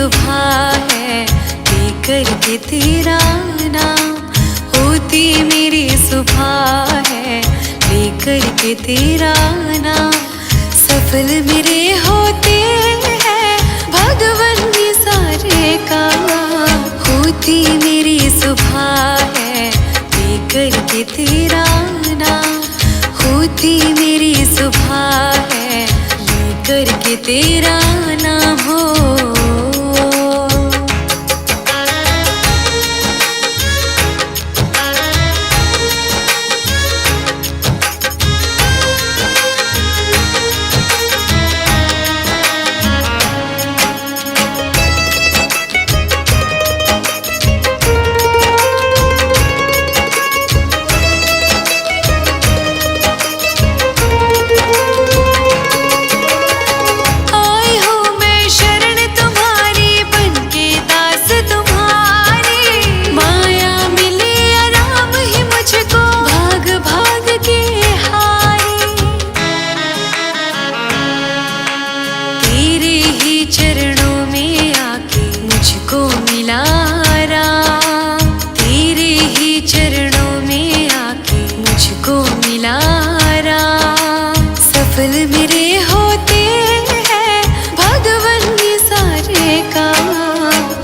सुबह है लेकर के तेरा नाम, होती मेरी सुबह है लेकर के तेरा नाम। सफल मेरे होते हैं भगवान ये सारे काम, होती मेरी सुबह है लेकर के तेरा नाम, होती मेरी सुबह है लेकर के तेरा नाम हो। चरणों में आके मुझको मिला राम, तेरे ही चरणों में आके मुझको मिला राम। सफल मेरे होते हैं भगवान ये सारे काम,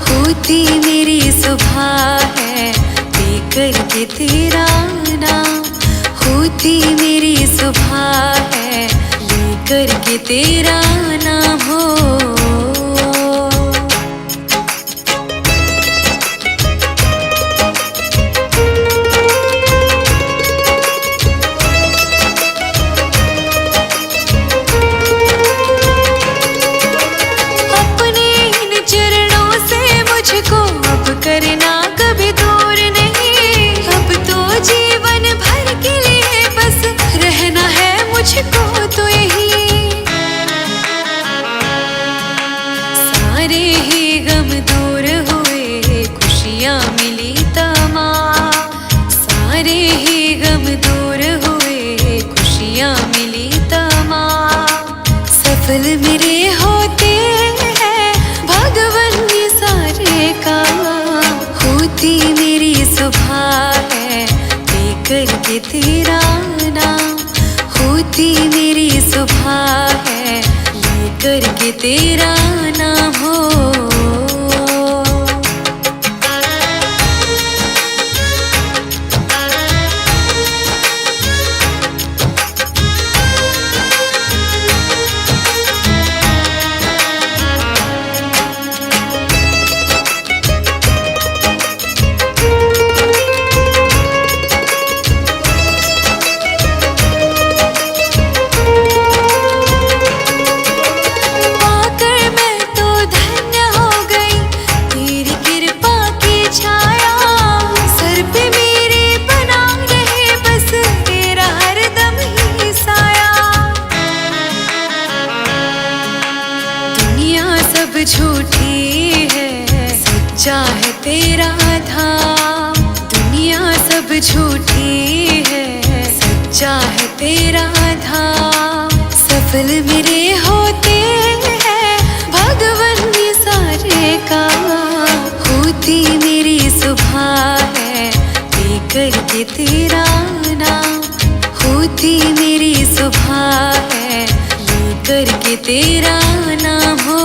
होती मेरी सुबह है लेकर के तेरा नाम, होती मेरी सुबह है लेकर के तेरा नाम हो। करना कभी दूर नहीं, अब तो जीवन भर के लिए बस रहना है मुझको तो यही। सारे ही गम दूर हुए खुशियाँ मिली तमाम, सारे ही गम दूर हुए खुशियाँ मिली तमाम। सफल मेरे होते हैं भगवान ये सारे काम, होती मेरी सुबह है लेकर के तेरा नाम, होती मेरी सुबह है लेकर के तेरा नाम हो। झूठी है सच्चा है तेरा धाम, दुनिया सब झूठी है सच्चा है तेरा धाम। सफल मेरे होते हैं भगवान ये सारे काम, होती मेरी सुबह है लेकर के तेरा नाम, होती मेरी सुबह है लेकर के तेरा नाम हो।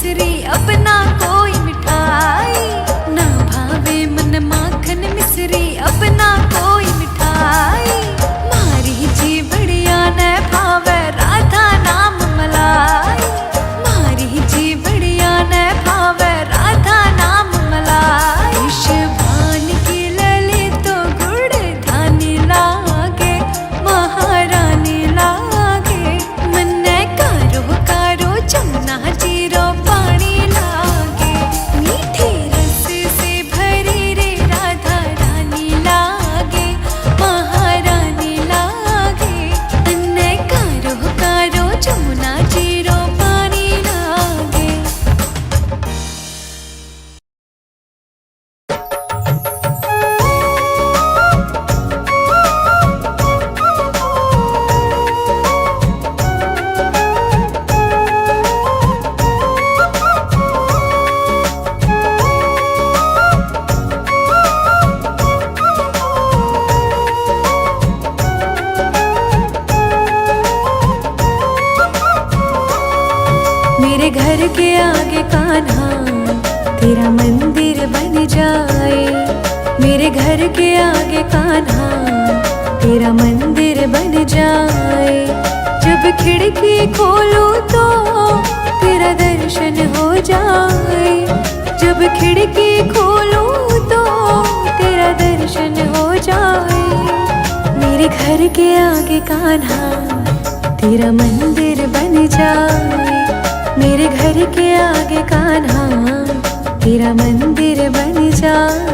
मिश्री अपना कोई मिठाई, ना भावे मन माखन मिश्री अपना कोई मिठाई। मारी जी बढ़िया न भावे राधा नाम मलाई, मारी जी बढ़िया न भावे राधा नाम मलाई। विषभान की ललित तो गुड़ धानी लागे, महारानी लागे। मन कारो कारो जमुना जीरो पानी लागे, मीठे रस से भरी रे राधा रानी लागे, महारानी लागे। मन कारो कारो जमुना जीरो पानी लागे। मेरे घर के आगे कान्हा तेरा मंदिर बन जाए, मेरे घर के आगे कान्हा तेरा मंदिर बन जाए। जब खिड़की खोलूं तो तेरा दर्शन हो जाए, जब खिड़की खोलूं तो तेरा दर्शन हो जाए। मेरे घर के आगे कान्हा तेरा मंदिर बन जाए, मेरे घर के आगे कान्हा तेरा मंदिर बन जाए।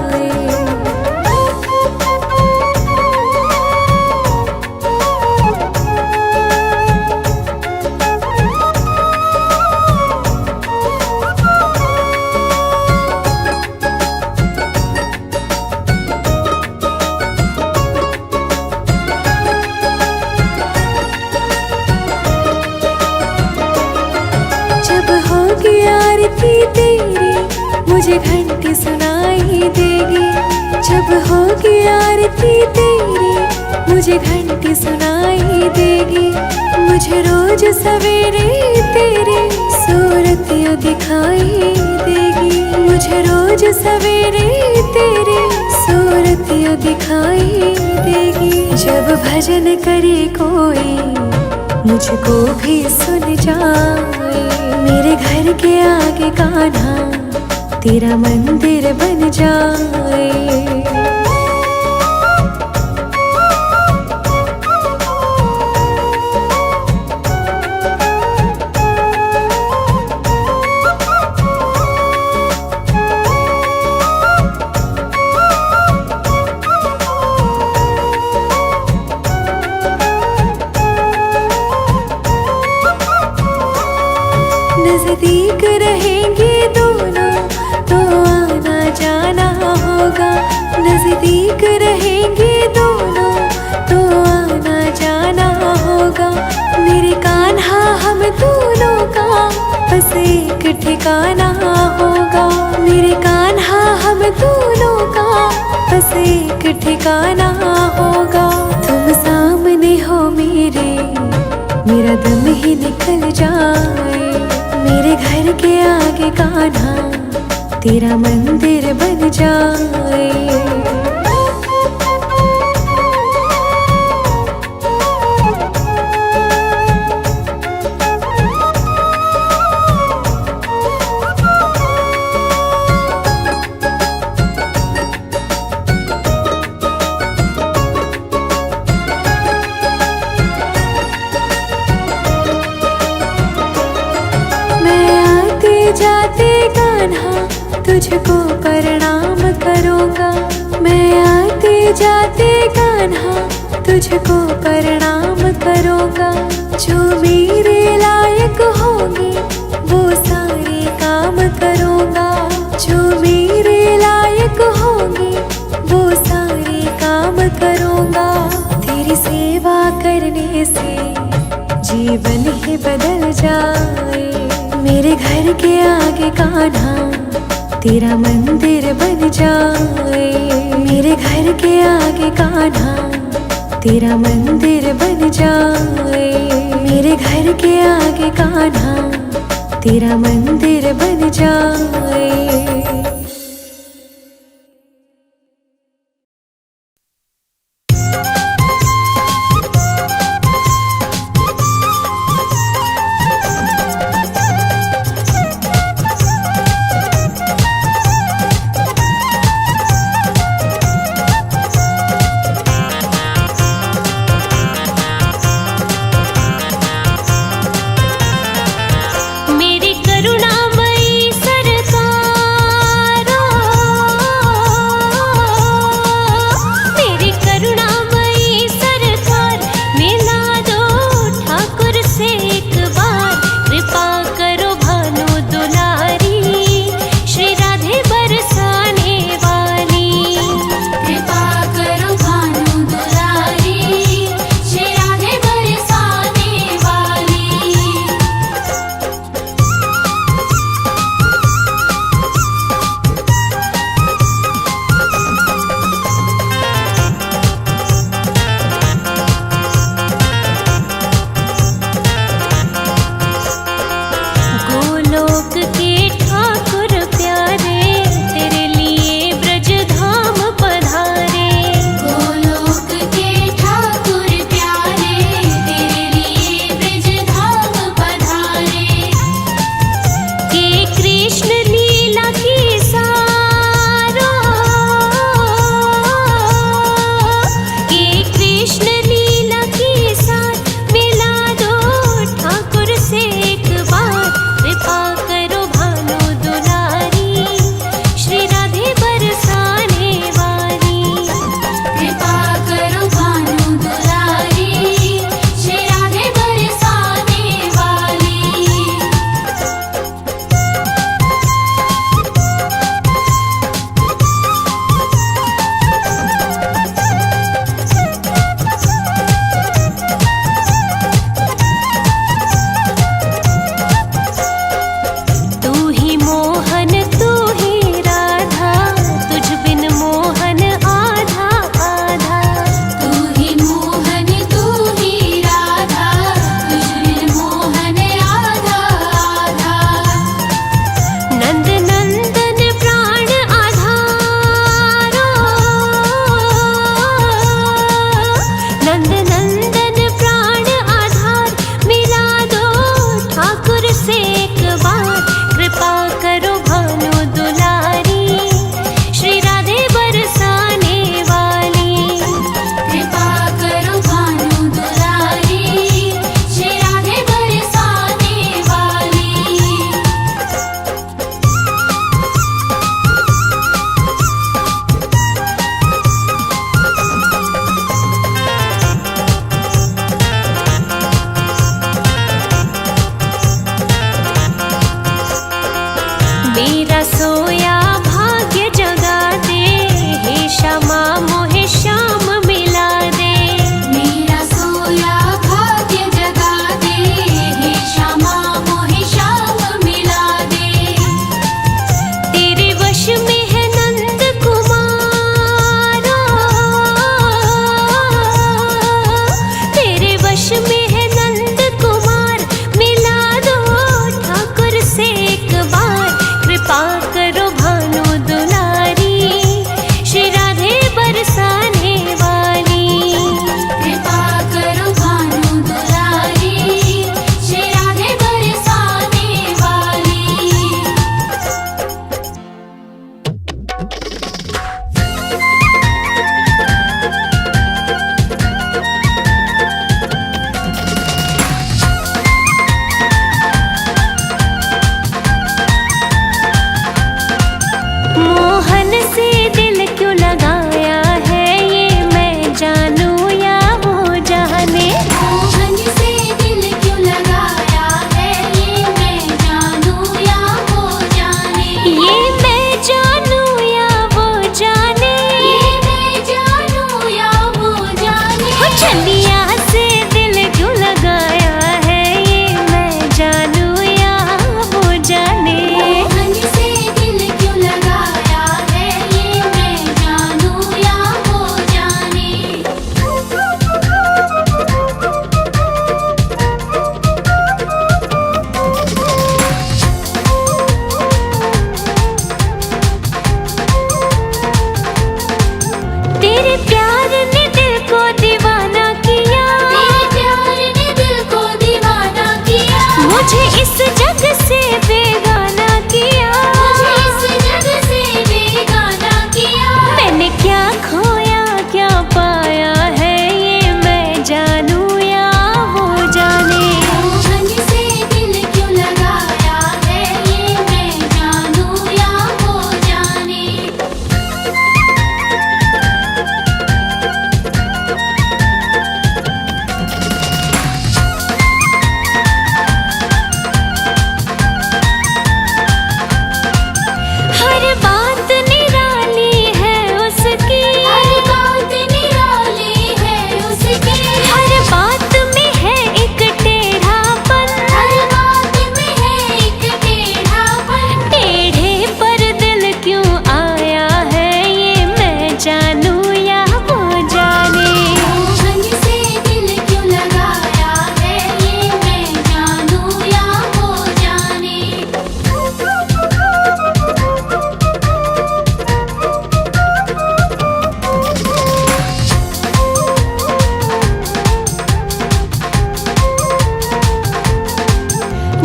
जब होगी आरती तेरी मुझे घंटी सुनाई देगी, जब होगी आरती तेरी मुझे घंटी सुनाई देगी। मुझे रोज सवेरे तेरी सूरत यूं दिखाई देगी, मुझे रोज सवेरे तेरी सूरत यूं दिखाई देगी। जब भजन करे कोई मुझको भी सुन जाए, मेरे घर के आगे कान्हा तेरा मंदिर बन जाए। नजदीक रहेंगे दोनों तो आना जाना होगा, नजदीक रहेंगे दोनों तो आना जाना होगा। मेरे कान्हा हम दोनों का बस एक ठिकाना होगा, मेरे कान्हा हम दोनों का बस एक ठिकाना होगा। तुम सामने हो मेरे, मेरा दम ही निकल जाए, मेरे घर के आगे कान्हा तेरा मंदिर बन जाए। जाते कान्हा तुझको प्रणाम करूँगा, मैं आते जाते कान्हा तुझको प्रणाम करूँगा। जो मेरे लायक होंगे वो सारे काम करूँगा, जो मेरे लायक होंगे वो सारे काम करूँगा। तेरी सेवा करने से जीवन ही बदल जाए, मेरे घर के आगे कान्हा तेरा मंदिर बन जाए, मेरे घर के आगे कान्हा तेरा मंदिर बन जाए, मेरे घर के आगे कान्हा तेरा मंदिर बन जाए। मेरी करुणामयी सरकार,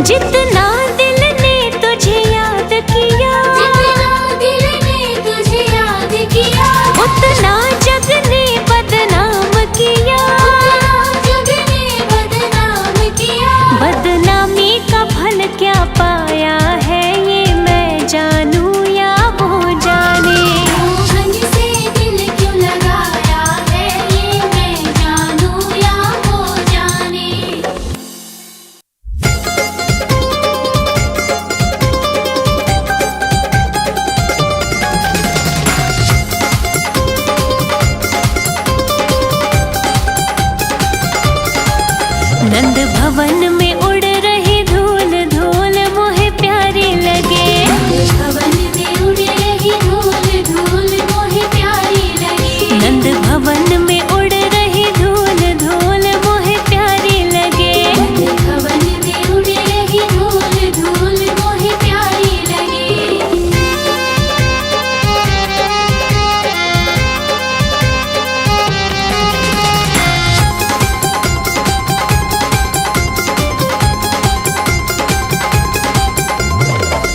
जितना दिल ने तुझे याद किया, जितना दिल ने तुझे याद किया, उतना जग ने बदनाम किया, उतना जग ने बदनाम किया। बदनामी का फल क्या पाया है ये मैं जानूं या वो जाने। मोहन से दिल क्यों लगाया है ये मैं जानूं या वो जाने। नंद भवन में उड़ रही धूल धूल मोहे प्यारी लगे। भवन में उड़ रही धूल धूल मोहे प्यारी लगे। नंद भवन में उड़ रही धूल धूल मोहे प्यारी लगे। भवन में उड़ रही धूल धूल मोहे प्यारी लगे।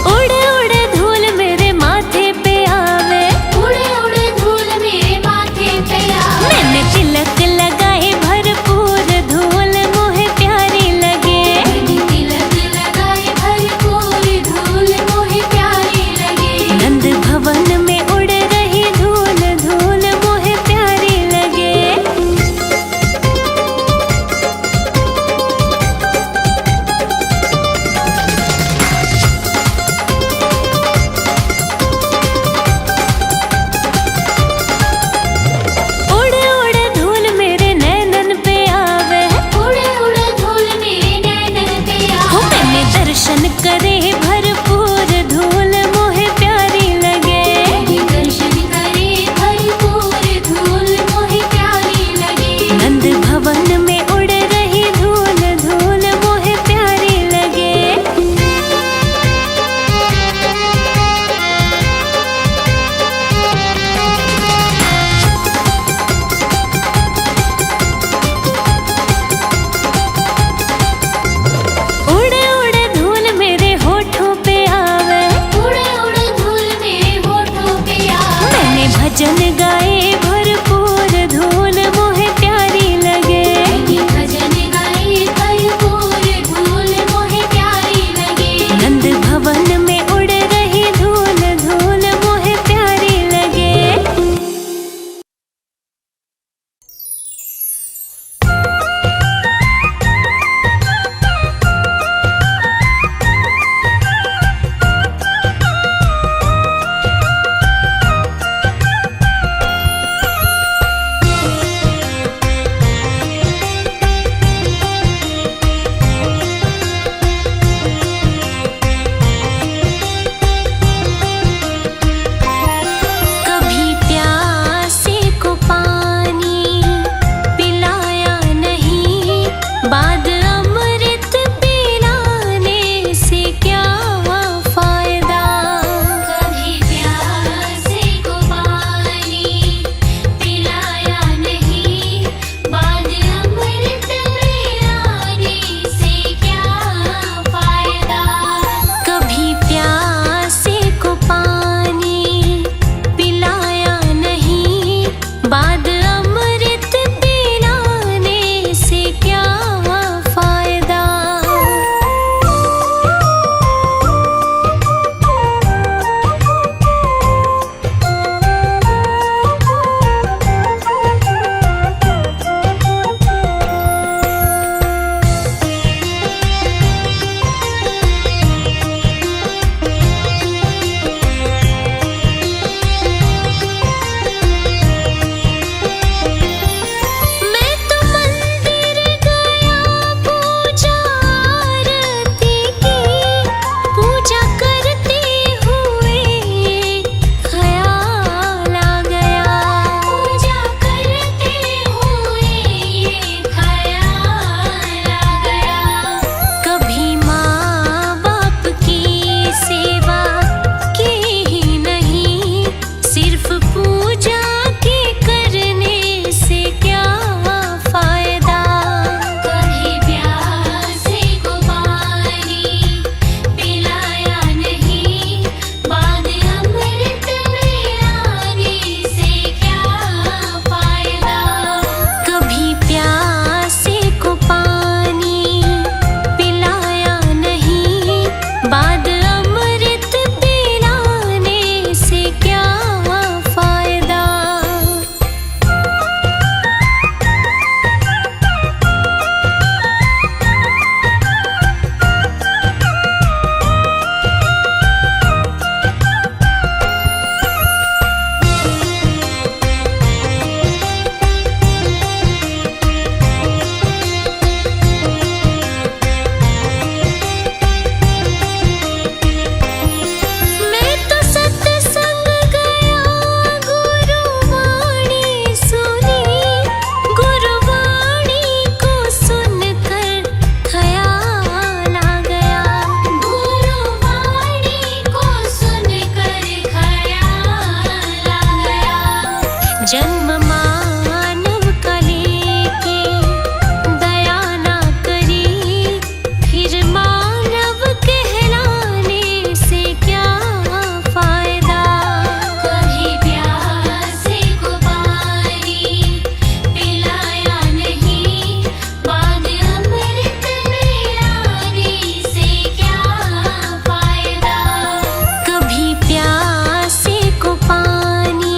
उड़े उड़े धूल मेरे माथे पे आवे। उड़े उड़े धूल मेरे माथे पे आवे। मैंने तिलक लगाए भरपूर धूल मोहे प्यारी लगे। मैंने तिलक लगाए भरपूर धूल मोहे प्यारी लगे। नंद भवन में उड़ रही धूल धूल मोहे प्यारी लगे। उड़े उड़े धूल मेरे नैनन पे आवे। उड़े उड़े धूल मेरे नैनन पे हो आवे। मैंने दर्शन करे भरपूर धूल मोहे प्यारी लगे। मैंने दर्शन करे भरपूर धूल मोहे प्यारी लगे। नंद भवन में उड़ रही धूल धूल मोहे प्यारी लगे। उड़े उड़े धूल मेरे होठों जन्म मानव का लेके दया ना करी, फिर मानव कहलाने से क्या फायदा। कभी प्यासे को पानी पिलाया नहीं, बाद अमृत मिलाने से क्या फायदा। कभी प्यासे को पानी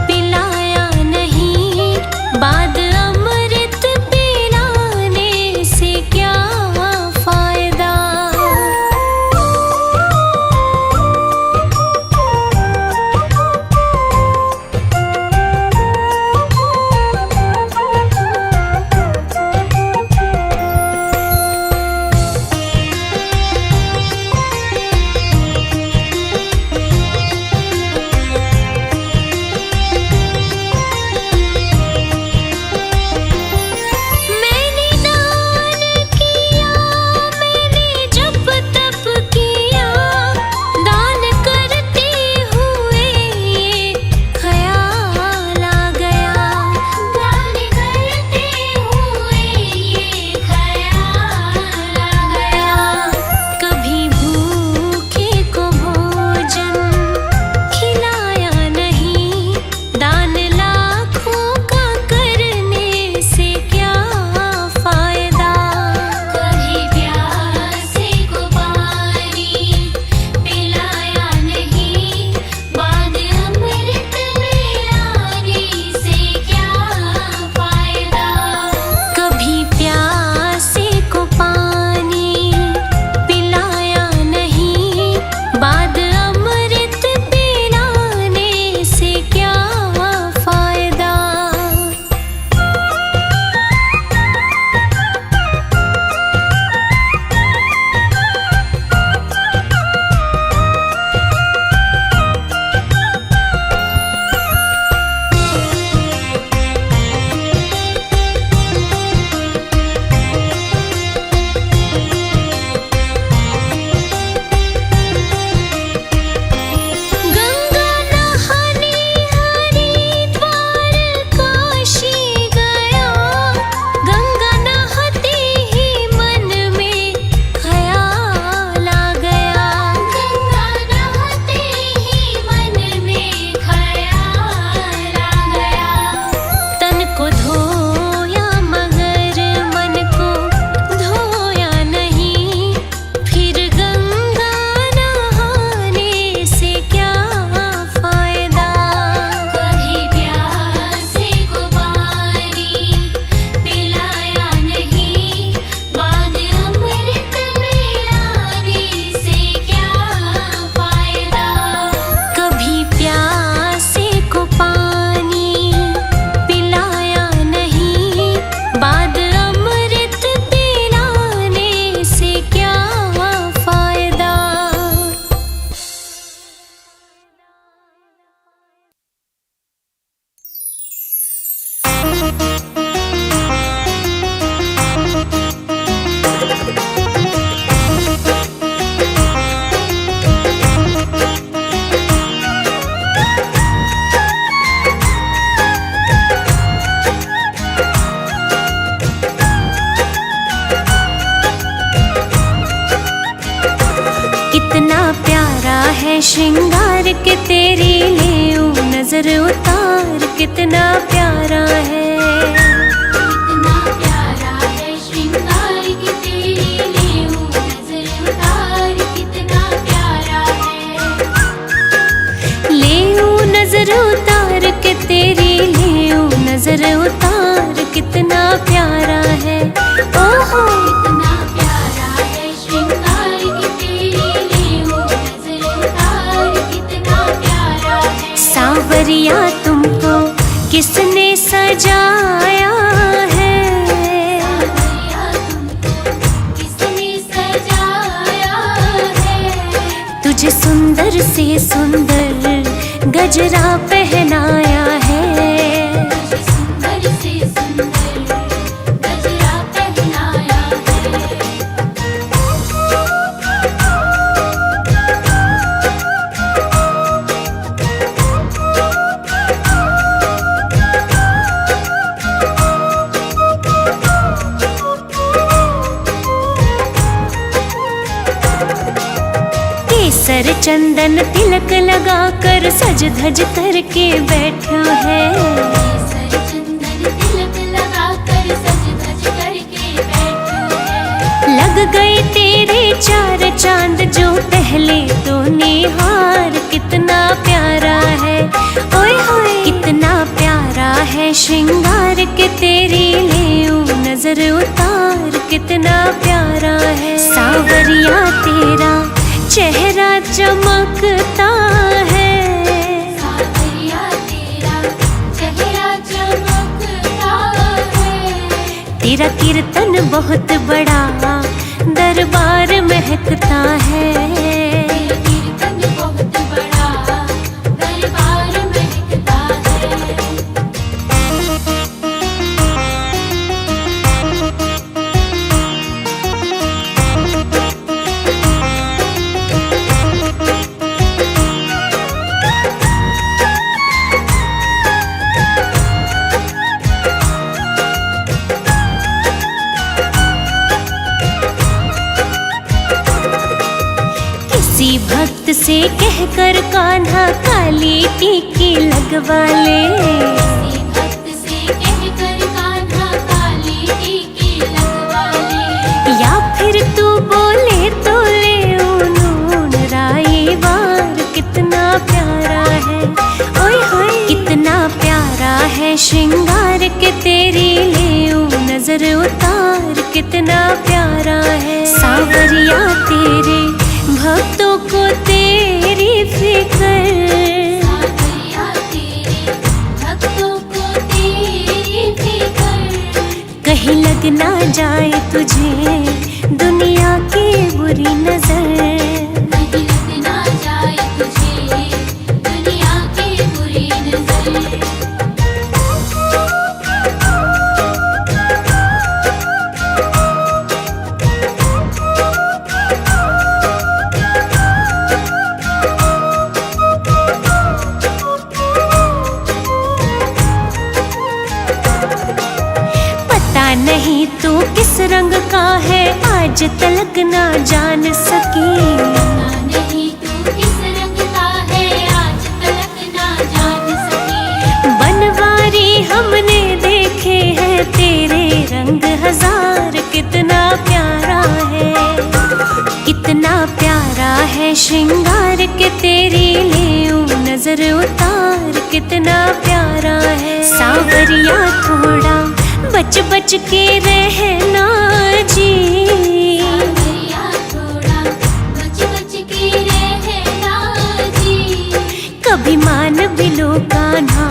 पिलाया नहीं, बाद अमृत पिलाने से क्या फायदा। मैंने दान किया, मैंने जप तप किया, दान करते हुए ये ख्याल आ गया। दान करते हुए ये ख्याल आ गया। कभी भूखे को भोजन खिलाया नहीं, दान लाखों का करने से क्या फायदा। कभी प्यासे को पानी पिलाया नहीं, बाद अमृत मिलाने से क्या फायदा। कभी प्यासे को पानी पिलाया नहीं, बाद अमृत पिलाने से क्या फायदा। गंगा नहाने हरिद्वार काशी गया, गंगा नहाते ही मन में ख्याल आ गया। गंगा नहाते ही मन में ख्याल आ गया। तन को धोया मगर मन को धोया नहीं, फिर गंगा नहाने से क्या फायदा। कभी प्यासे को पानी पिलाया नहीं, बाद अमृत मिलाने से क्या फायदा। कभी प्यासे को पानी पिलाया नहीं, बाद अमृत पिलाने से क्या फायदा। कितना प्यारा है श्रृंगार के तेरी लेऊ नजर उतार, कितना प्यारा है। कितना प्यारा है श्रृंगार की तेरी लेऊ नजर उतार, कितना प्यारा है। लेऊ नजर उतार के तेरी लेऊ नजर उतार, कितना प्यारा है। ओहो कितना प्यारा है श्रृंगार की तेरी लेऊ नजर उतार, कितना प्यारा है। सांवरिया तुमको किसने सजाया है, सावरिया तुमको किसने सजाया है। तुझे सुंदर से सुंदर गजरा पहनाया है। तुझे सुंदर से सुंदर गजरा पहनाया है। केसर चंदन तिलक लगा कर सज धज करके बैठो है। केसर चंदन तिलक लगा कर सज धज करके बैठो है। लग गए तेरे चार चांद जो पहले तो निहार, कितना प्यारा है ओए होए कितना प्यारा है श्रृंगार के तेरी लेऊं नजर उतार, कितना प्यारा है सावरिया तेरा चेहरा चमकता है। सावरिया तेरा चेहरा चमकता है। तेरा कीर्तन बहुत बड़ा दरबार महकता है। तेरा कीर्तन बहुत बड़ा दरबार महकता है। किसी भक्त से कहकर कान्हा काली टीकी लगवा ले। किसी भक्त से कहकर कान्हा काली टीकी लगवा ले। या फिर तू बोले तो ले नून राई वार, कितना प्यारा है ओए होए कितना प्यारा है श्रृंगार के तेरी लेऊं नजर उतार, कितना प्यारा है सावरिया तेरे भक्तों को तेरी फिक्र। सावरिया तेरे भक्तों को तेरी फिक्र। कहीं लग ना जाए तुझे दुनिया की बुरी नजर। कहीं लग ना जाए तुझे दुनिया की बुरी नजर। पता नहीं तू किस रंग का है आज तलक ना जान सकी। पता नहीं तू किस रंग का है आज तलक ना जान सकी। बनवारी हमने देखे हैं तेरे रंग हजार, कितना प्यारा है कितना प्यारा है श्रृंगार के तेरी लेऊं नजर उतार, कितना प्यारा है सावरिया थोड़ा बच बच के रहना जी। सावरिया थोड़ा बच बच के रहना जी। कभी मान भी लो कान्हा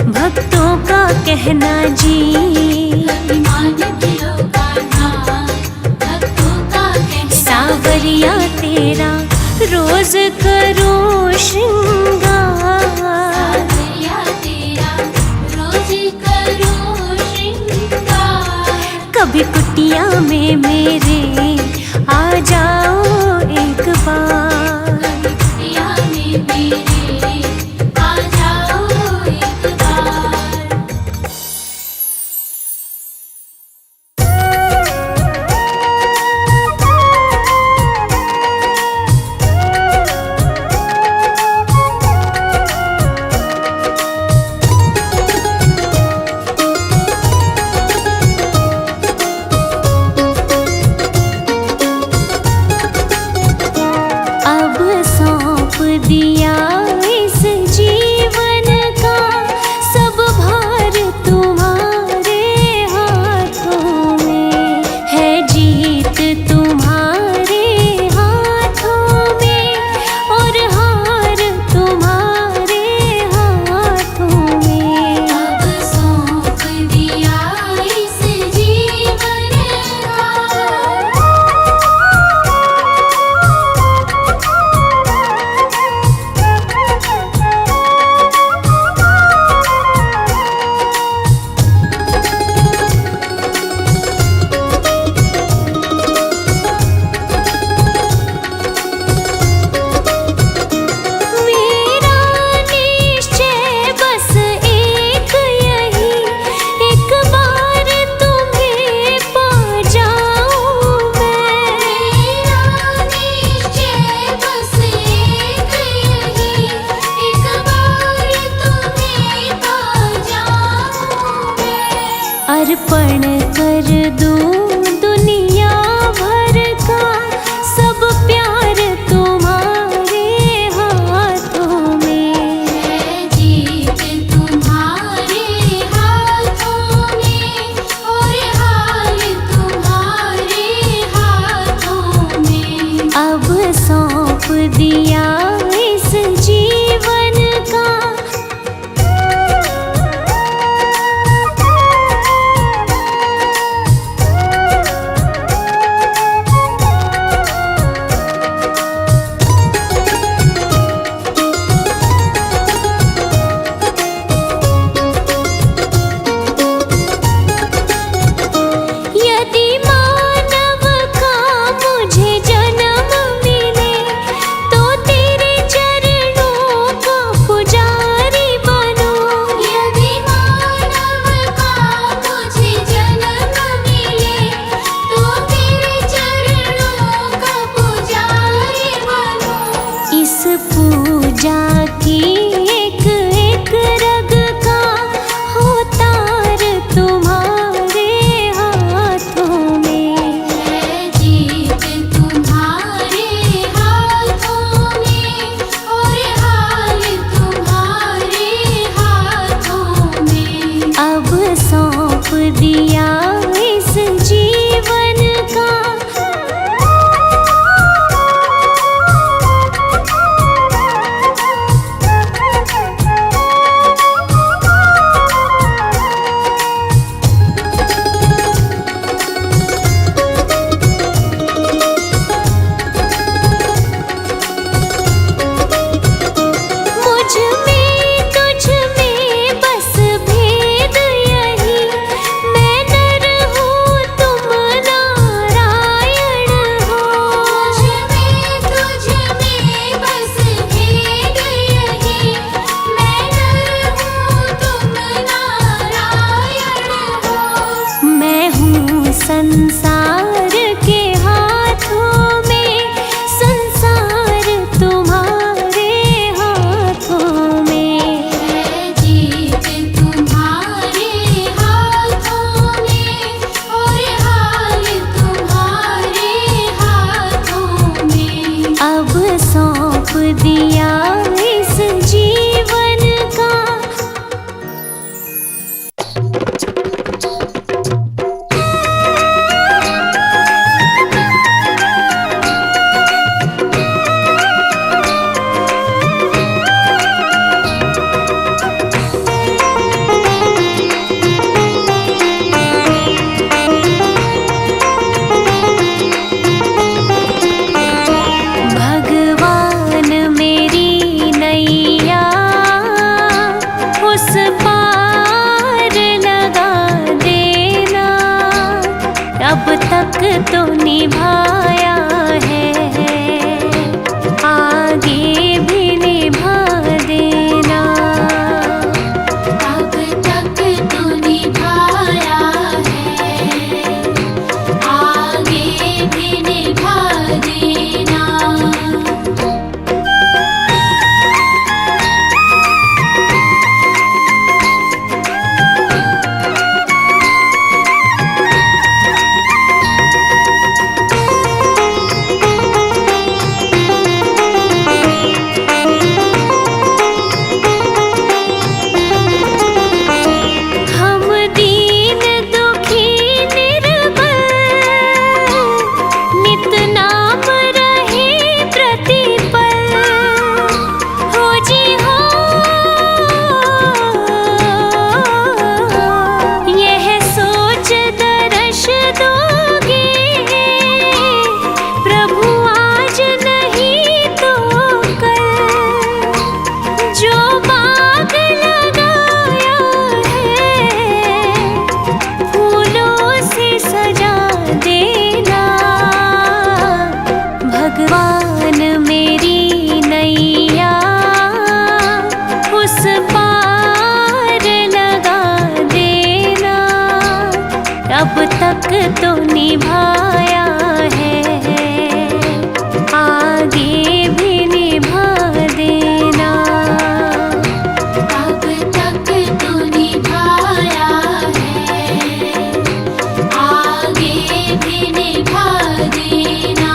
भक्तों का कहना जी। अभिमान भी लो कान्हा भक्तों का कहना। सावरिया तेरा रोज करो श्रृंगार, सावरिया तेरा रोज करो श्रृंगार। कभी कुटिया में मेरे आ जाओ एक बार। कभी कुटिया में मेरे आ जाओ एक बार। अब सौंप दिया इस जीवन का सब भार तुम्हारे हाथों में है, जीत तुम्हारे हाथों में और हार तुम्हारे हाथों में। अब सौंप दिया इस जीवन का दिया इस जीवन का। यदि मानव का मुझे जन्म मिले तो तेरे चरणों का पुजारी बनूं। यदि मानव का मुझे जन्म मिले तो तेरे चरणों का पुजारी बनूं। इस पूजा की एक एक रग का हो तार तुम्हारे हाथों में। है जीत तुम्हारे हाथों में और हाल तुम्हारे हाथों में। अब सौंप दिया इस जीवन का। मुझ में तुझ में बस भेद यही, मैं नर हूँ तुम नारायण हो। मुझ में तुझ में बस भेद यही, मैं नर हूँ तुम नारायण हो। मैं हूँ संसार के हाथों में, संसार तुम्हारे हाथों में। है जीत तुम्हारे हाथों में और हाल तुम्हारे हाथों में। अब सौंप दिया इस जीवन का। भगवान मेरी नैया उस पार लगा देना। अब तक तो निभाया है, आगे भी निभा देना। अब तक तो निभाया है, आगे भी निभा देना। हम दीन दुखी निर्बल नित नाम रहे प्रतिपल। हो जी हो यह सोच दर्श दोगे, प्रभु आज नहीं तो कल। जो बाग लगाया है फूलों से सजा देना। भगवान मेरी नैया उस पार लगा देना। अब तक तो निभाया है, आगे भी निभा देना। अब तक तो निभाया है, आगे भी निभा देना।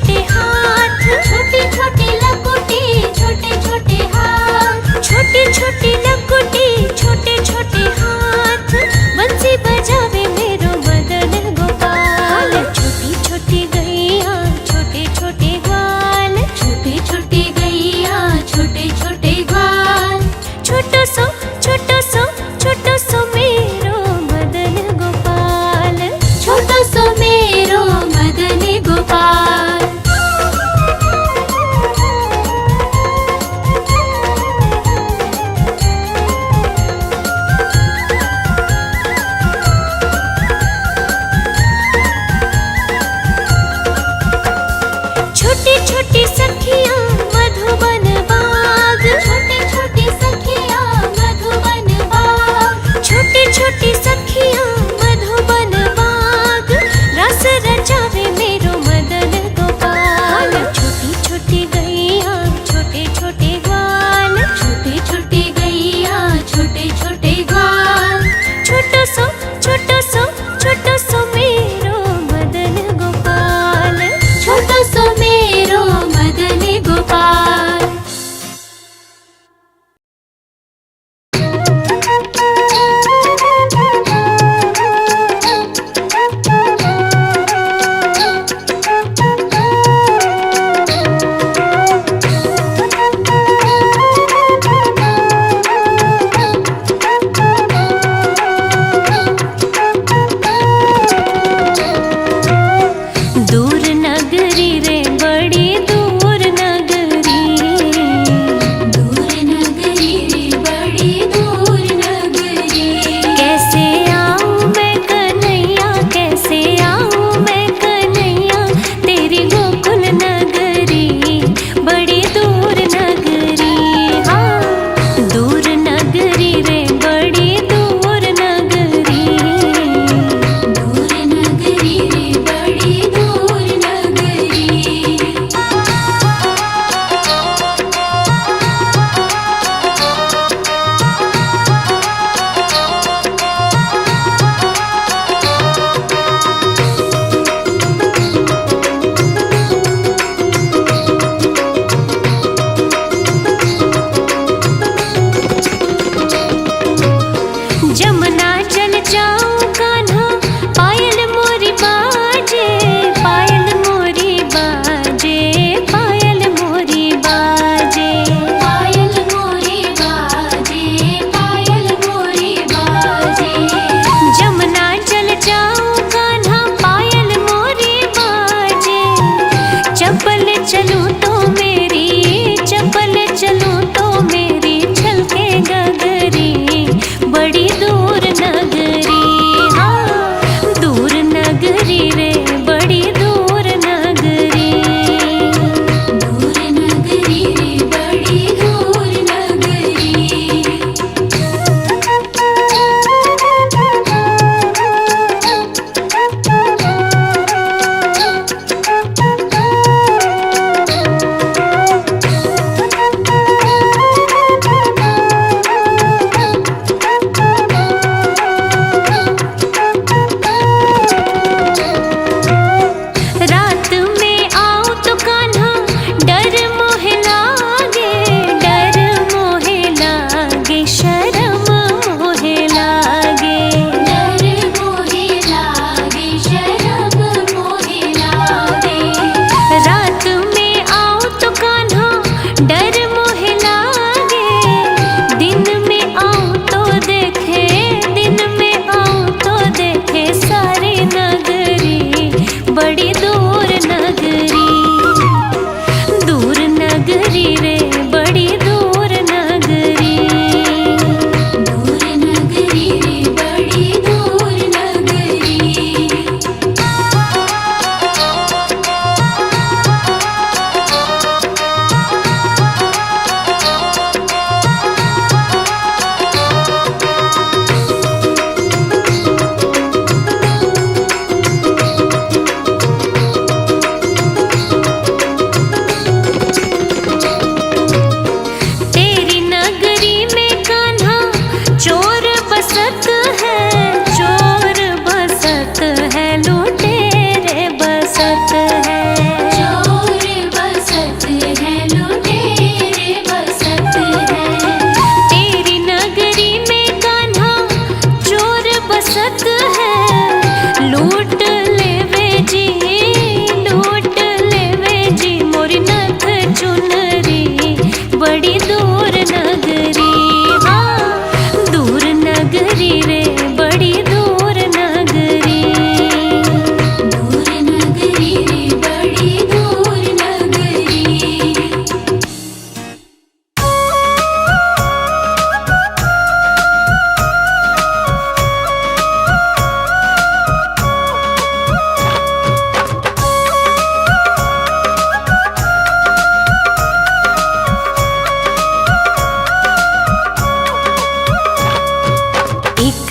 छोटे हाथ, छोटी छोटी लकुटी छोटे छोटे हाथ, छोटी छोटी लकुटी छोटे छोटे हाथ, बंसी बजावे मेरो मदन गोपाल। छोटी छोटी गैया छोटे छोटे ग्वाल, छोटी छोटी गैया छोटे छोटे ग्वाल, छोटो सो छोटो सो छोटो सो मेरो मदन गोपाल। छोटो सो मेरो मदन गोपाल।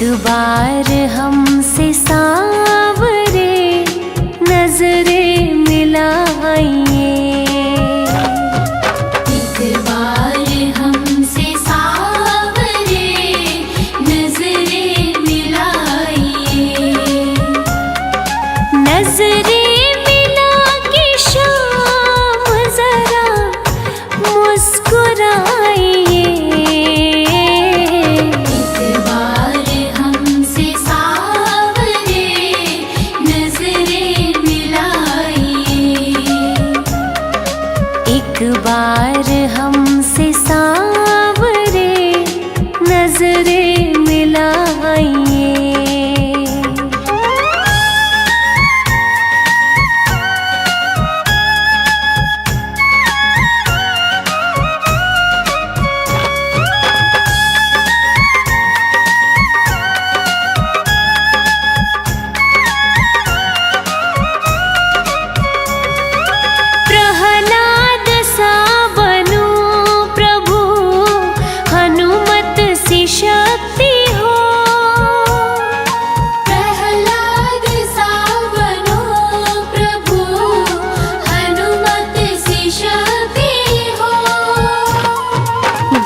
एक बार हमसे सांवरे नजरें मिलाइए। एक बार हमसे सांवरे नजरें मिलाइए। नजरें मिला के शाम जरा मुस्कुराइए। एक बार हमसे सांवरे नजरें मिलाइए। एक बार हमसे सांवरे नजरें मिलाइए। प्रहलाद सा बनूं प्रभु, हनुमत सी शक्ति हो। प्रहलाद सा बनो प्रभु, हनुमत सी शक्ति हो।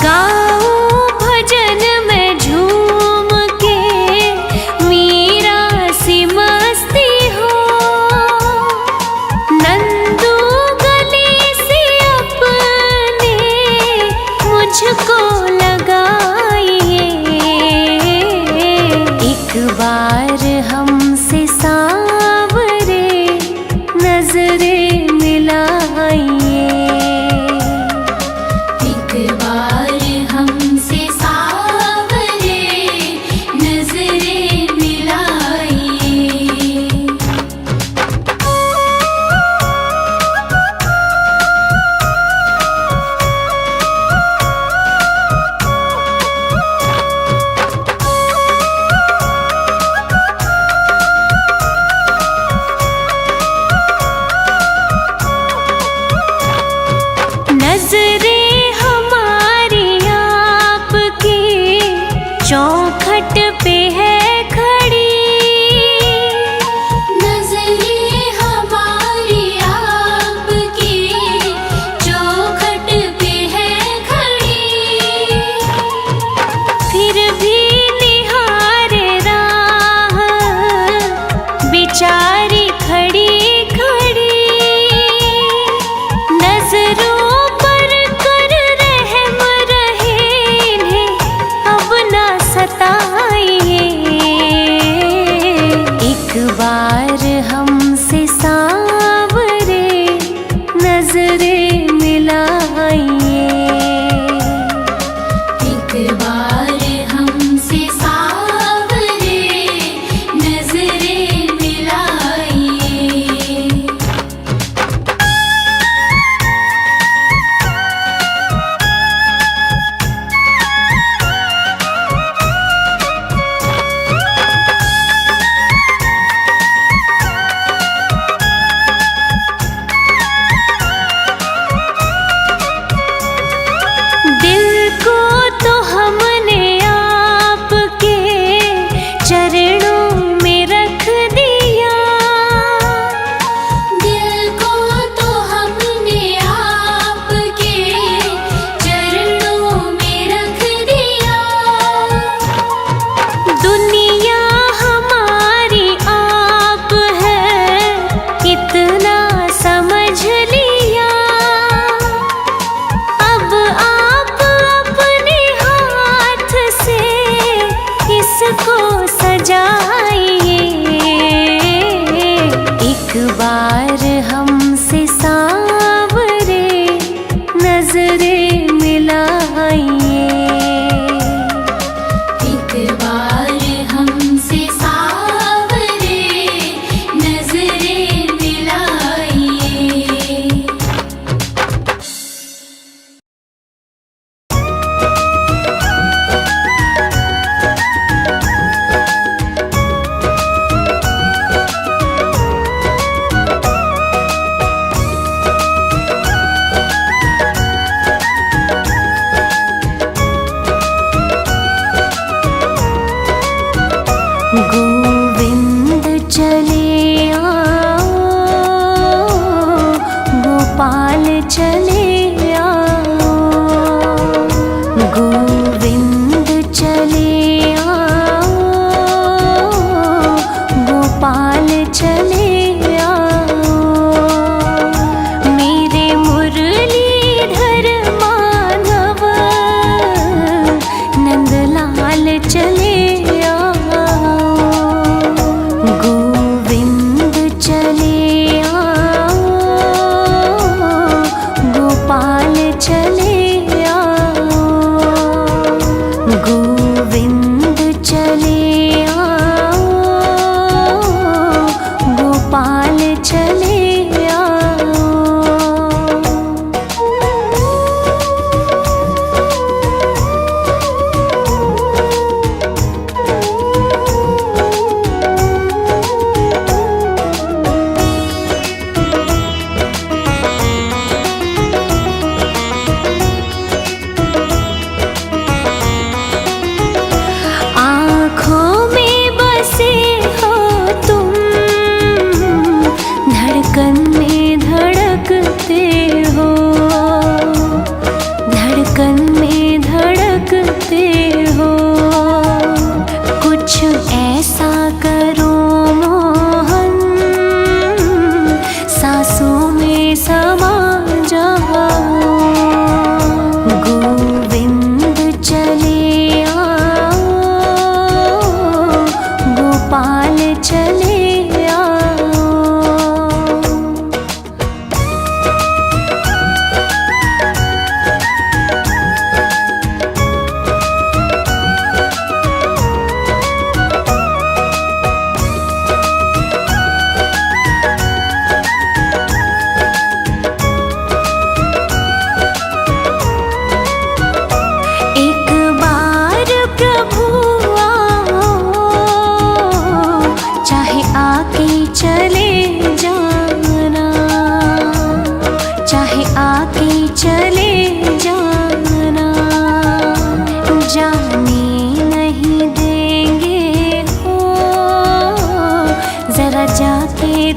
गाऊं भजन में झूम के मीरा सी मस्ती हो। नंदू गले से अपने मुझको लगाइए। एक बार हमसे सांवरे नजरें मिलाइए। एक बार हमसे सांवरे नजरें मिलाइए। गोविंद चले आओ, गोपाल चले आओ, गोविंद चले आओ, गोपाल चले आओ, मेरे मुरलीधर माधव नंदलाल चले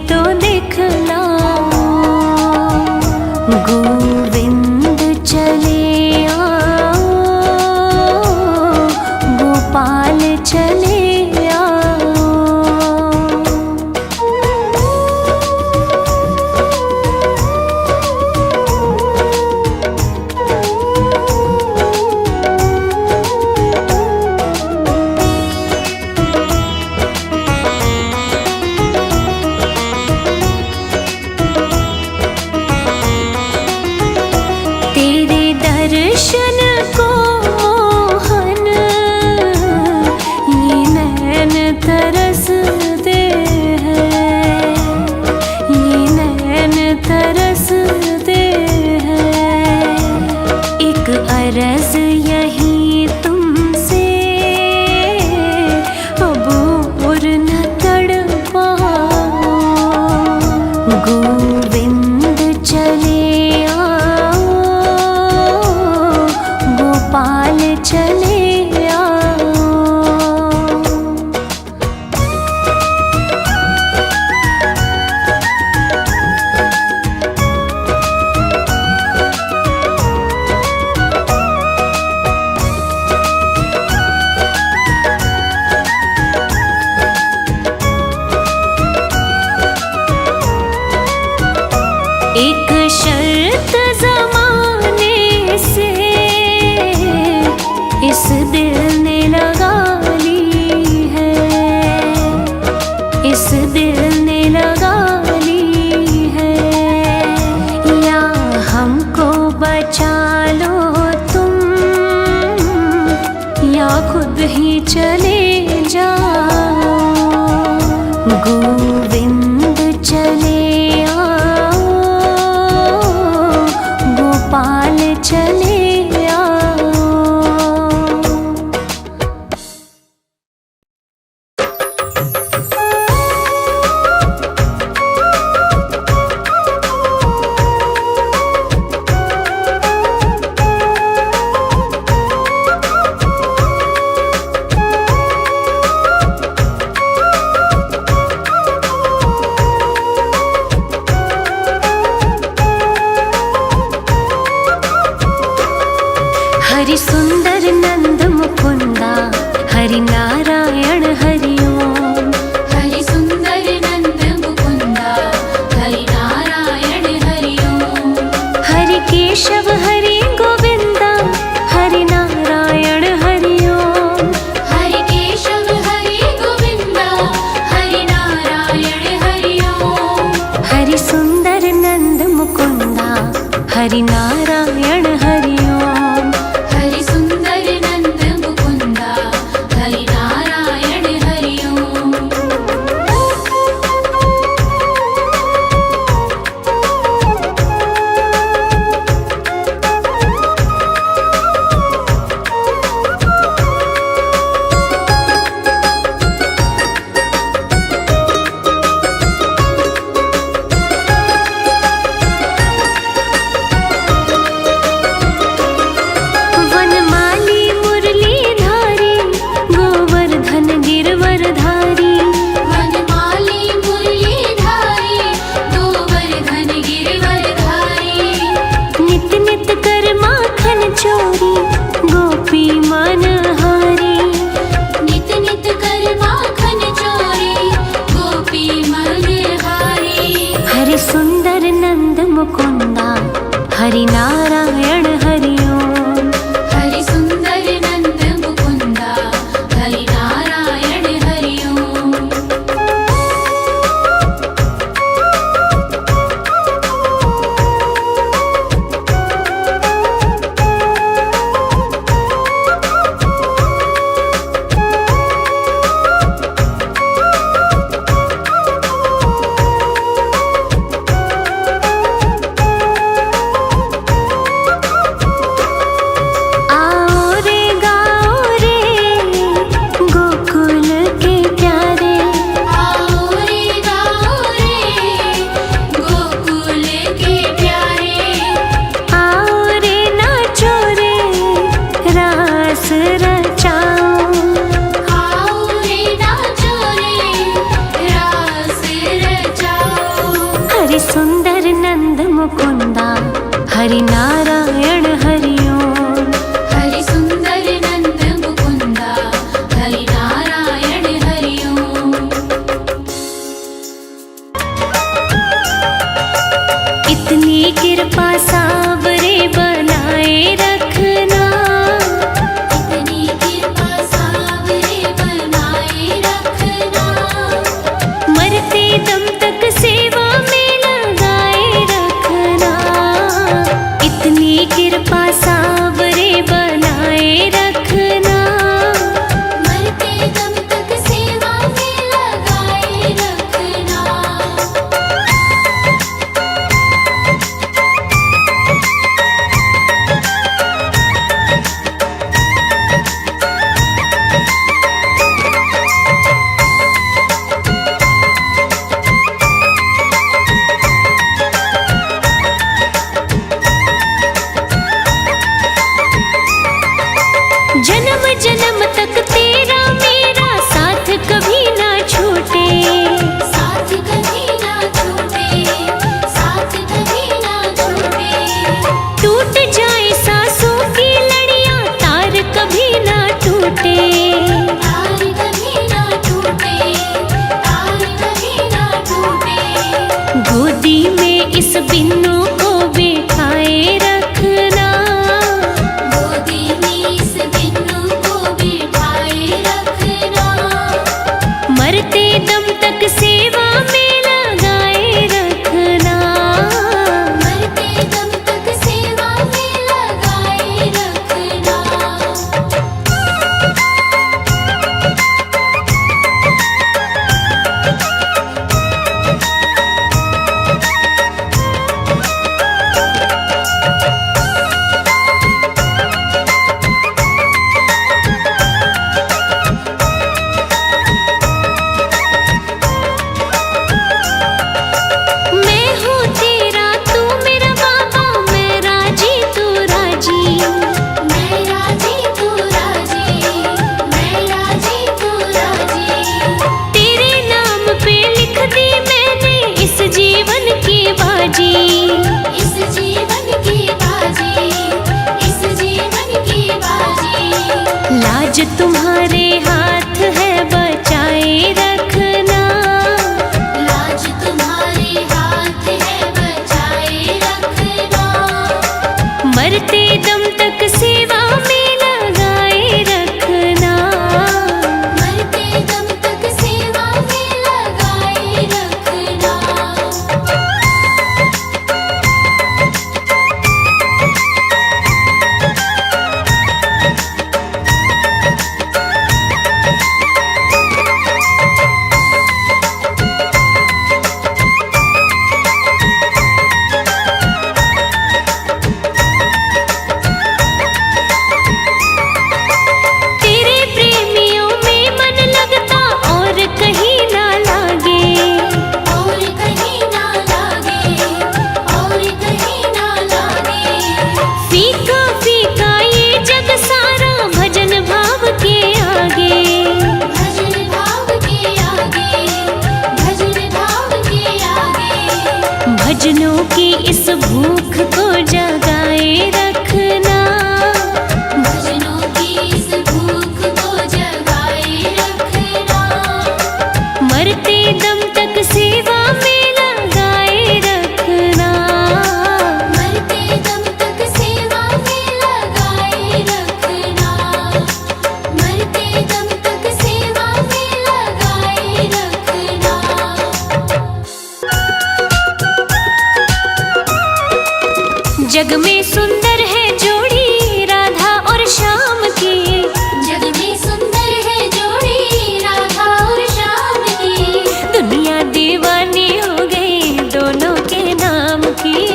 तो दिखला गोविंद चले आओ, गोपाल चले आओ, दर्शन को मोहन ये हरि नारायण हरि ओम। हरि सुंदर नंद मुकुंदा हरि नारायण हरि ओम। वनमाली मुरलीधारी गोवर्धन गिरवरधारी। वनमाली मुरलीधारी गोवर्धन गिरवरधारी। नित नित कर माखन चोरी गोपी मनहारी। नित नित कर माखन चोरी गोपी मनहारी। हरि सुंदर नंद मुकुंदा हरि नारायण हरि ओम। हरि सुंदर नंद मुकुंदा हरि नारायण हरि ओम। आओ रे गाओ रे गोकुल के प्यारे। आओ रे गाओ रे गोकुल के प्यारे। आओ रे नाचो रे रास रचाओ। आओ रे नाचो रे रास रचाओ। हरि सुंदर नंद मुकुंदा हरि नारायण हरि ओम। हरि सुंदर नंद मुकुंदा हरि नारायण हरि ओम। इतनी कृपा सावरे बनाए रखना। इतनी कृपा सावरे बनाए रखना। मरते दम तक सेवा में लगाए रखना। इतनी कृपा सावरे बनाए रखना। मरते दम तक सेवा में लगाए रखना। जग में सुंदर है जोड़ी राधा और श्याम की। जग में सुंदर है जोड़ी राधा और श्याम की। दुनिया दीवानी हो गई दोनों के नाम की।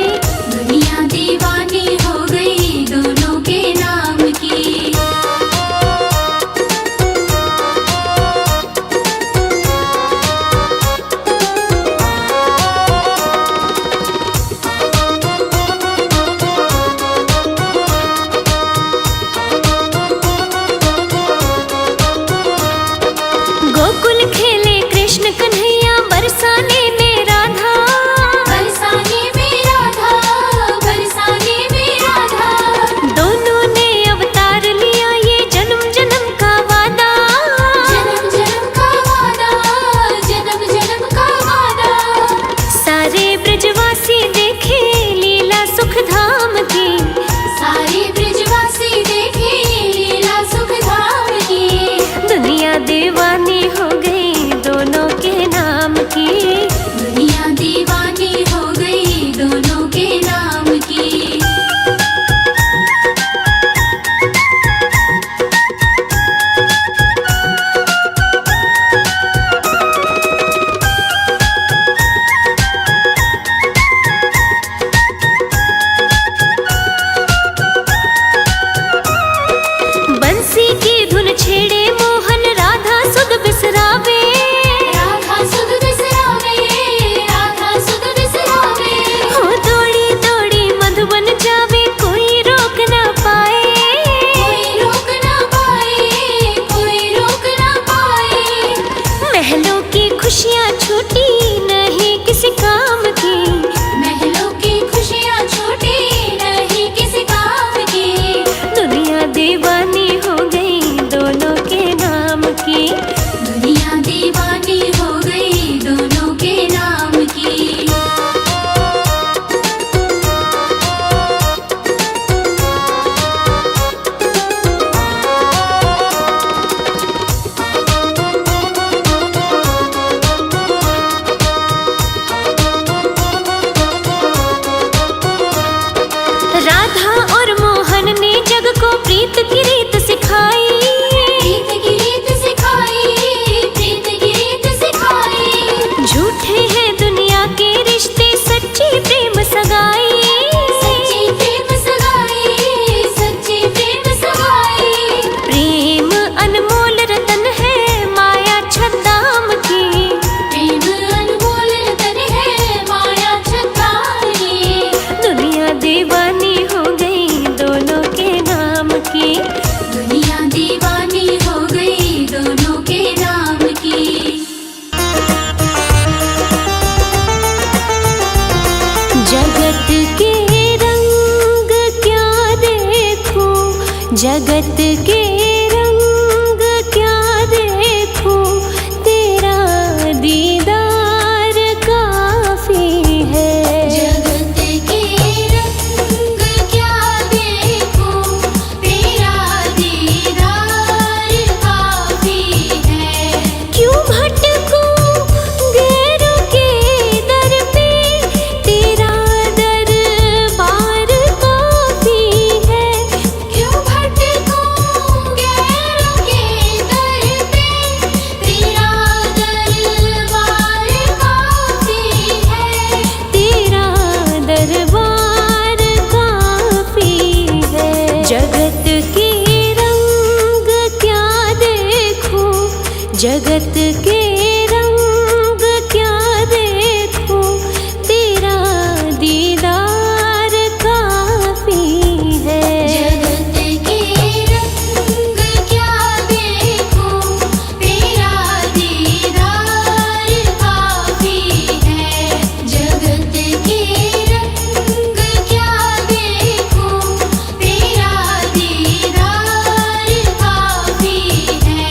दुनिया दीवानी हो गई दोनों के नाम की। गोकुल खेले कृष्ण कन्हैया बरसाने में राधा। बरसाने में राधा, बरसाने में राधा। दोनों ने अवतार लिया ये जन्म जन्म का वादा। जन्म जन्म का वादा, जन्म जन्म का वादा। सारे ब्रजवासी देखे लीला सुख धाम की। सारे ब्रजवासी देखे लीला सुख धाम की। दुनिया दीवानी हो गई दोनों के नाम की। दुनिया दीवानी हो गई दोनों के नाम की। बंसी की धुन छेड़े मोहन राधा सुध बिसरावे। राधा सुध बिसरावे, राधा सुध बिसरावे। हो दौड़ी दौड़ी मधुबन जावे कोई रोक ना पाए। कोई रोक ना पाए, कोई रोक ना पाए। महलों की खुशियाँ छूटी नहीं किसी काम की। महलों की खुशियाँ छूटी नहीं किसी काम की। दुनिया दीवानी हो गई दोनों के नाम की। दुनिया दीवानी हो गई दोनों के नाम की। राधा और मोहन ने जग को प्रीत की रीत सिखाई। प्रीत की रीत सिखाई, प्रीत की रीत सिखाई। झूठे हैं दुनिया के रिश्ते सच्ची प्रेम सगाई। सच्ची प्रेम सगाई, सच्ची प्रेम सगाई। प्रेम अनमोल रतन है माया छद्दाम की। प्रेम अनमोल रतन है माया छद्दानी। दुनिया दीवानी हो गई दोनों के नाम की। दुनिया दीवानी हो गई दोनों के नाम की। जगत के रंग क्या देखूं, जगत के रंग क्या देखूं, तेरा दीदार काफी है। जगत के रंग क्या देखूं, तेरा दीदार काफी है। क्यों भटकूं गैरों के दर पे, तेरा दरबार काफी है। क्यों भटकूं गैरों के दर पे, तेरा दरबार काफी है। तेरा दरबार काफी है। जगत के रंग क्या देखूं, जगत के रंग क्या देखूं, तेरा दीदार काफी है। जगत के रंग क्या देखूं, तेरा दीदार काफी है। जगत के रंग क्या देखूं, तेरा दीदार काफी है।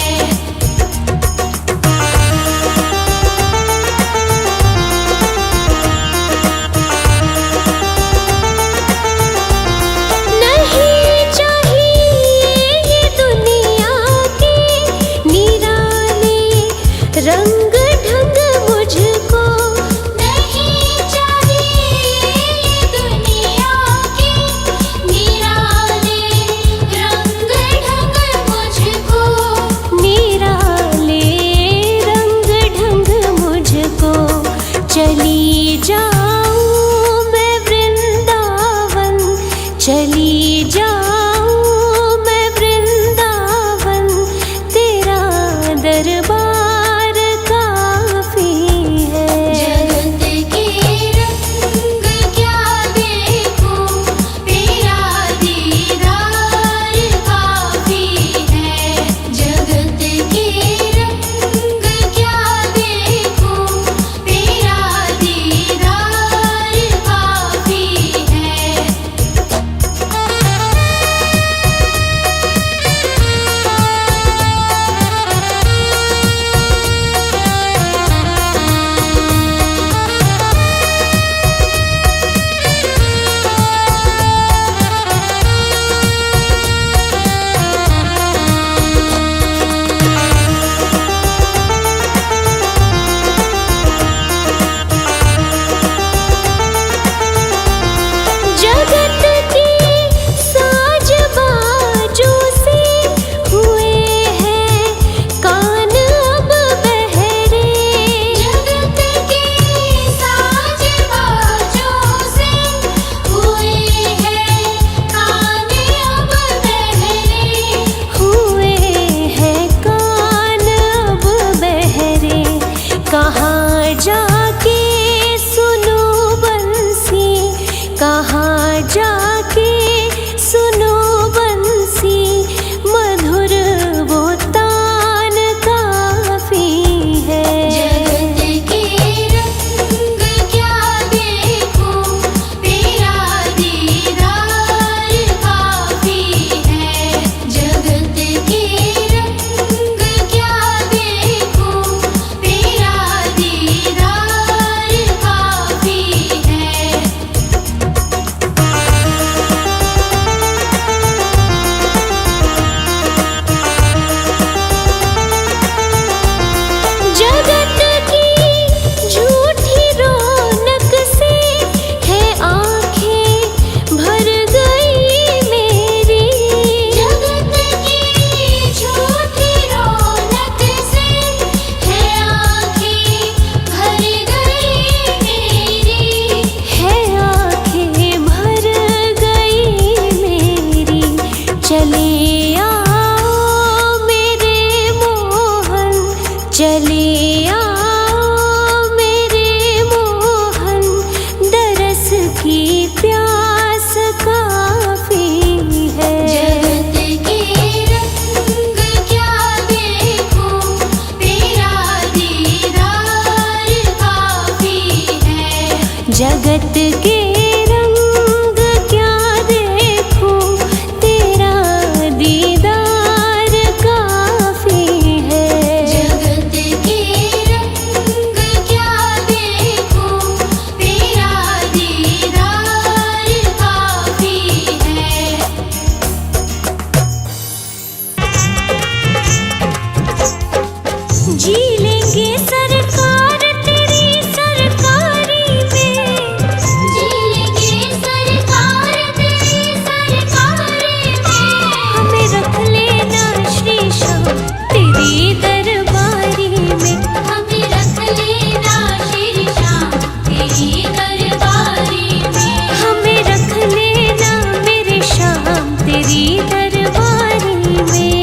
चले आओ मेरे मोहन, दरस की प्यास काफी है। जगत के रंग क्या देखूं, तेरा दीदार काफी है। जगत के रंग क्या देखूं, तेरा दीदार काफी है। जगत के रंग क्या देखूं, तेरा दीदार काफी है। जी लेंगे सरकार तेरी सरकारी में, जीलेंगे सरकार तेरी सरकारी में। हमें रख लेना श्री श्याम तेरी दरबारी में। हमें रख लेना श्री श्याम तेरी दरबारी में। हमें रख लेना मेरे श्याम तेरी दरबारी में।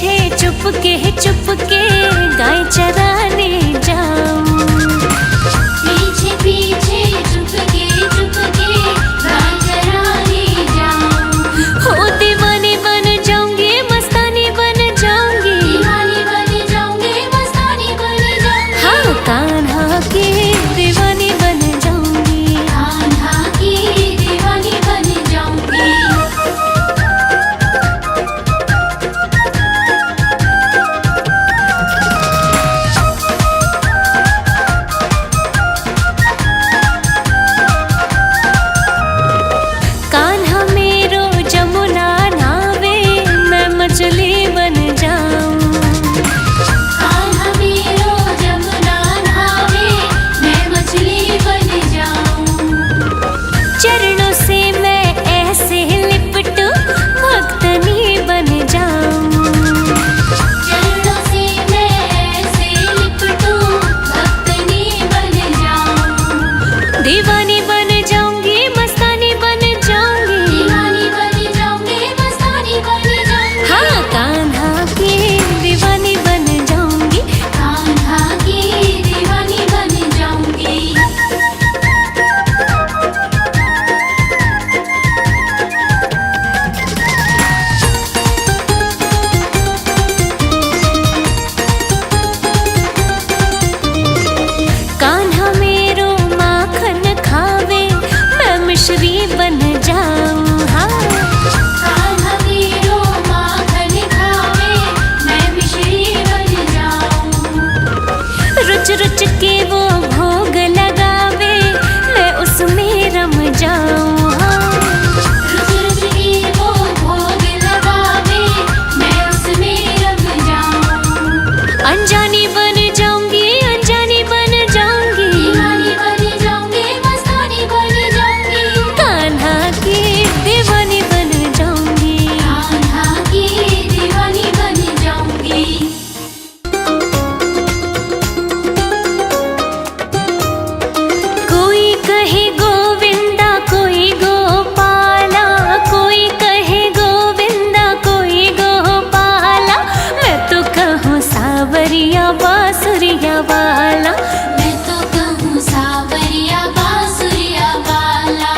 पीछे चुपके चुपके गाय चराने जाऊं। पीछे पीछे चुपके चुपके गाय चराने जाऊं। हो दीवानी बन जाऊंगी, मस्तानी बन जाऊंगी। दीवानी बन जाऊंगी, मस्तानी बन जाऊंगी। हाँ, कान्हा की दीवानी बन जाऊंगी। कान्हा की दीवानी बन जाऊंगी। कान्हा मेरो जमुना नावे, मैं मछली बन जाऊं। कान्हा मेरो जमुना नहावे, मैं मछली बन जाऊं। चरणों से मैं ऐसे लिपटूं, भक्तनी बन जाऊं। चरणों से मैं ऐसे लिपटूं, भक्तनी बन जाऊं। दीवानी बन जाऊंगी, मस्तानी बन जाऊंगी। दीवानी बन जाऊंगी, मस्तानी बन जाऊंगी। हाँ, कान्हा की दीवानी बन जाऊंगी। कान्हा की दीवानी बन जाऊंगी। कान्हा मेरो माखन खावे, मैं मिश्री बन जाऊं। हाँ, कान्हा मेरो माखन खावे, मैं मिश्री बन जाऊं। रुच रुच के वो भोग लगावे, मैं उसमें रम जाऊं। हाँ, रुच रुच के वो भोग लगावे, मैं उसमें रम जाऊं। अनजानी बन जाऊंगी, अनजानी बन जाऊंगी। दीवानी बन जाऊंगी, मस्तानी बन जाऊंगी। कान्हा की दीवानी बन जाऊंगी। कान्हा की दीवानी बन जाऊंगी। कोई कहे गोविंदा, कोई गोपाला। कोई कहे गोविंदा, कोई गोपाला। मैं तो कहूँ सावरिया बांसुरिया वाला। मैं तो कहूँ सावरिया बांसुरिया वाला।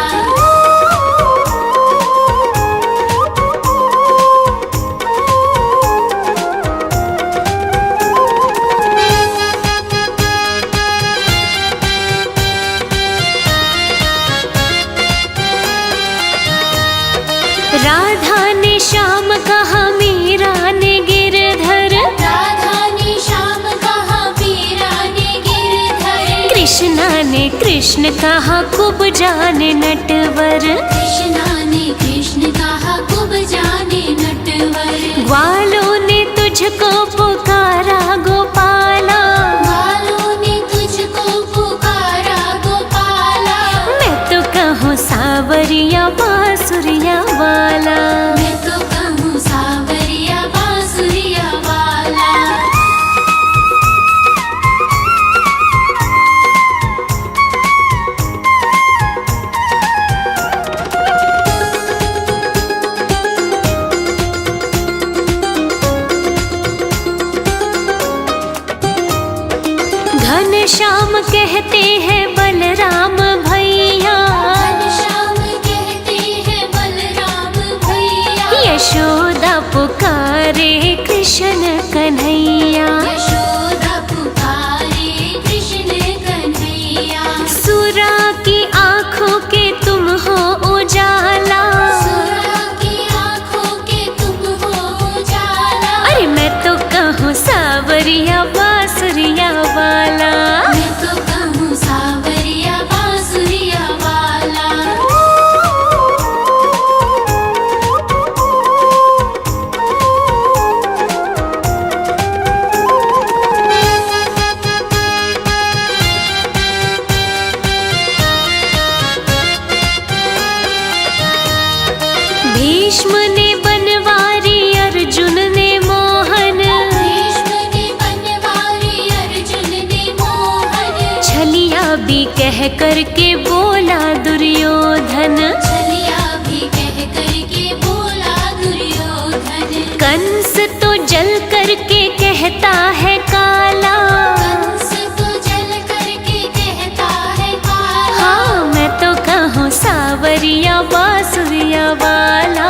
राधा ने श्याम कहा, मीरा ने गिरधर। राधा ने श्याम कहा, मीरा ने गिरधर। कृष्णा ने कृष्ण कहा, कुब जाने नटवर। कृष्णा ने कृष्ण कहा, कुब जाने नटवर। ग्वालों ने तुझको पुकारा गोपाला। ग्वालों ने तुझको पुकारा गोपाला। मैं तो कहूँ सावरिया बांसुरिया वाला। मैं तो कहूँ सावरिया बांसुरिया वाला। घनश्याम कहते हैं बलराम भैया। घनश्याम कहते हैं बलराम भैया। यशोदा पुकारे कृष्ण कन्हैया। यशोदा पुकारे कृष्ण कन्हैया। सुरा की आंखों के तुम हो उजाला। सुरा की आँखों के तुम हो उजाला। अरे मैं तो कहूँ सावरिया बांसुरिया वाला। मैं तो कहूँ सावरिया बांसुरिया वाला। भीष्म ने बनवारी, अर्जुन ने मोहन। भीष्म ने बनवारी, कंस तो जल करके कहता है काला, कंस तो जल करके कहता है काला। हाँ मैं तो कहूँ सावरिया बासुरिया वाला।